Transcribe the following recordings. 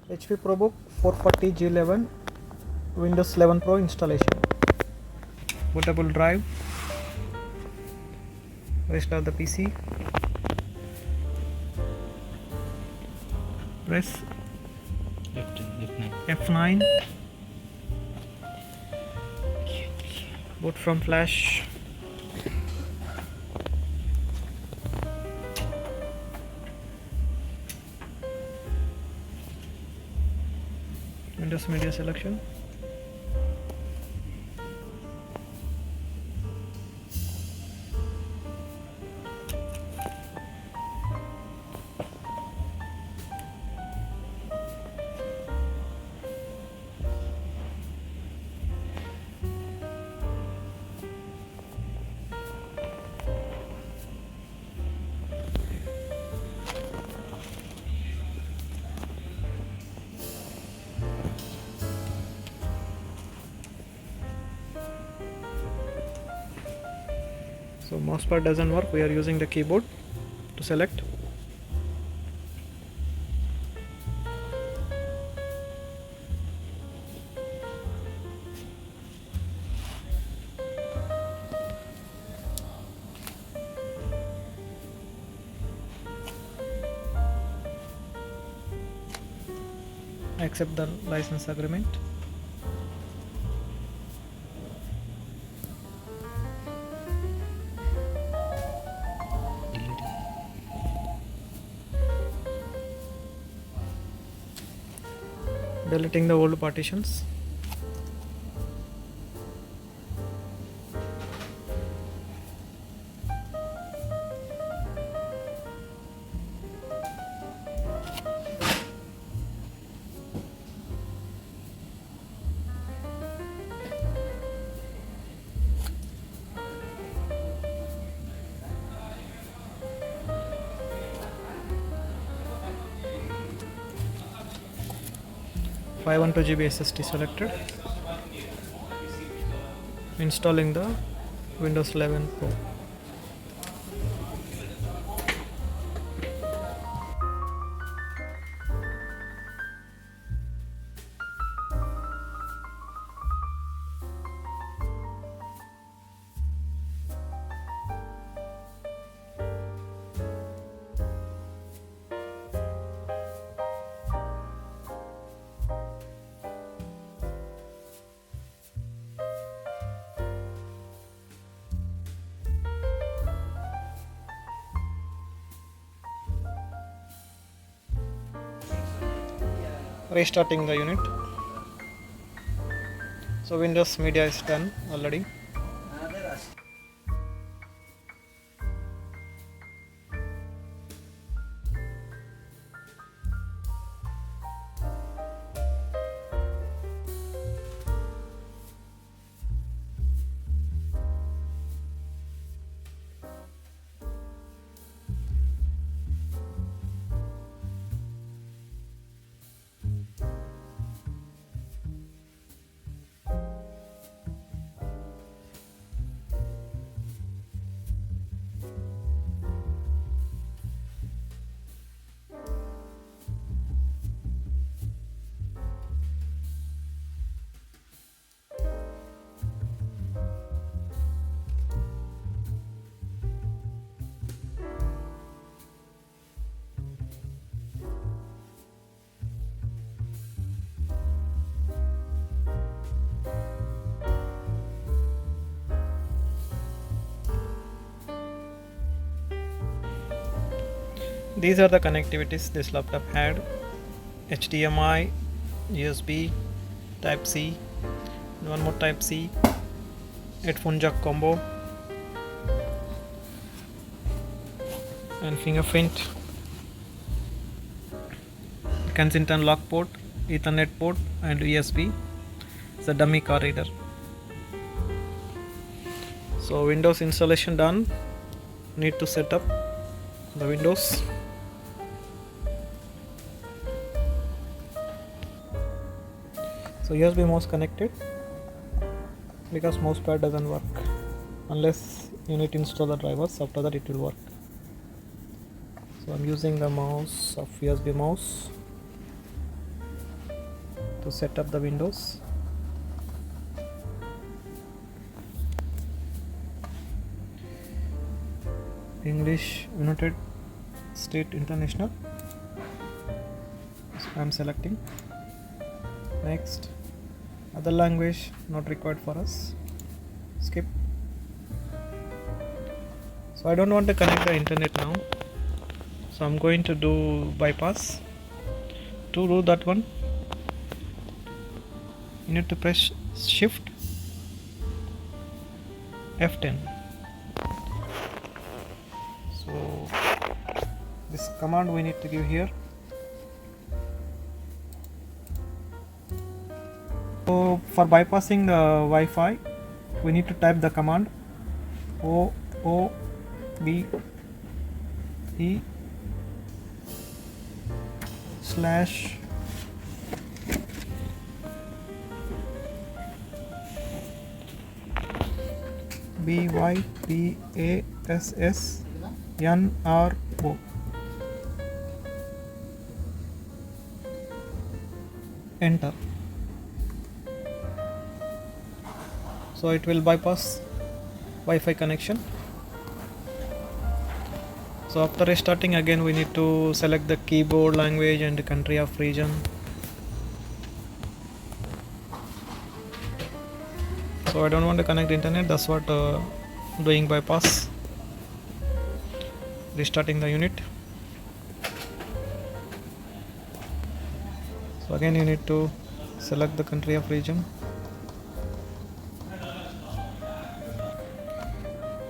HP ProBook 440 G11 Windows 11 Pro installation. Bootable drive. Restart the PC. Press F9. Boot from flash. Windows Media selection. So mousepad doesn't work, we are using the keyboard to select. Accept the license agreement. Deleting the old partitions. .512 GB SSD selected. Installing the Windows 11 Pro. Restarting the unit. So Windows Media is done already. These are the connectivities this laptop had: HDMI, USB, Type C, and one more Type C, headphone jack combo, and fingerprint, Kensington lock port, Ethernet port, and USB. It's a dummy card reader. So Windows installation done. Need to set up the Windows. So USB mouse connected, because mousepad doesn't work unless you need to install the drivers. After that it will work. So I'm using the mouse of USB mouse. to set up the windows. English, United States, International. So I'm selecting. Next. Other language not required for us. Skip. So I don't want to connect the internet now, so I'm going to do bypass. To do that one, you need to press shift F10. So this command we need to give here. So for bypassing the Wi-Fi, we need to type the command OOBE slash BYPASSNRO. Enter. So it will bypass Wi-Fi connection. So after restarting again, we need to select the keyboard language and the country of region. So I don't want to connect the internet, that's what doing bypass. Restarting the unit. So again you need to select the country of region.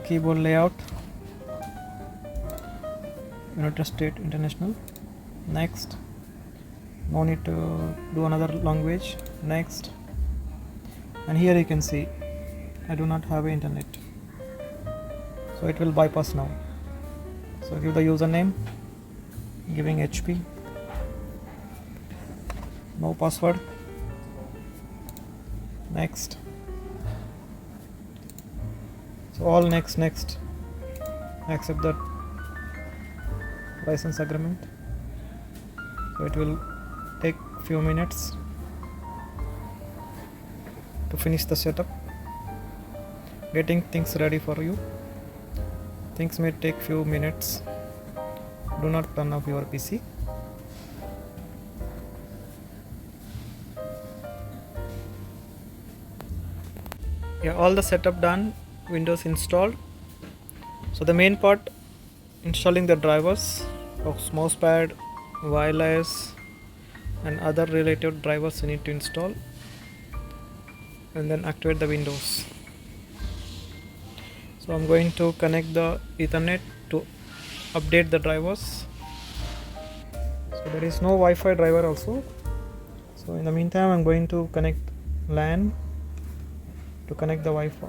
Keyboard layout, United States, International. Next. No need to do another language. Next. And here you can see I do not have internet, so it will bypass now. So give the username, giving HP, no password. Next. So all next. Accept that license agreement. So it will take few minutes to finish the setup, getting things ready for you. Things may take few minutes. Do not turn off your PC. Yeah, all the setup done, Windows installed. So the main part, installing the drivers of mousepad, wireless and other related drivers you need to install, and then activate the Windows. So I'm going to connect the Ethernet to update the drivers. So there is no Wi-Fi driver also. So in the meantime I'm going to connect LAN to connect the Wi-Fi.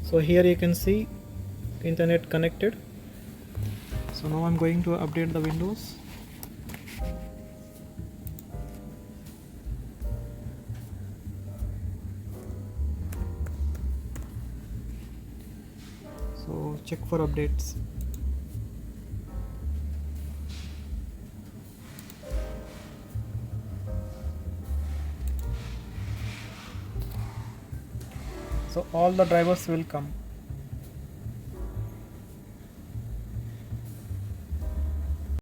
So here you can see internet connected. So now I'm going to update the Windows. So check for updates. So all the drivers will come.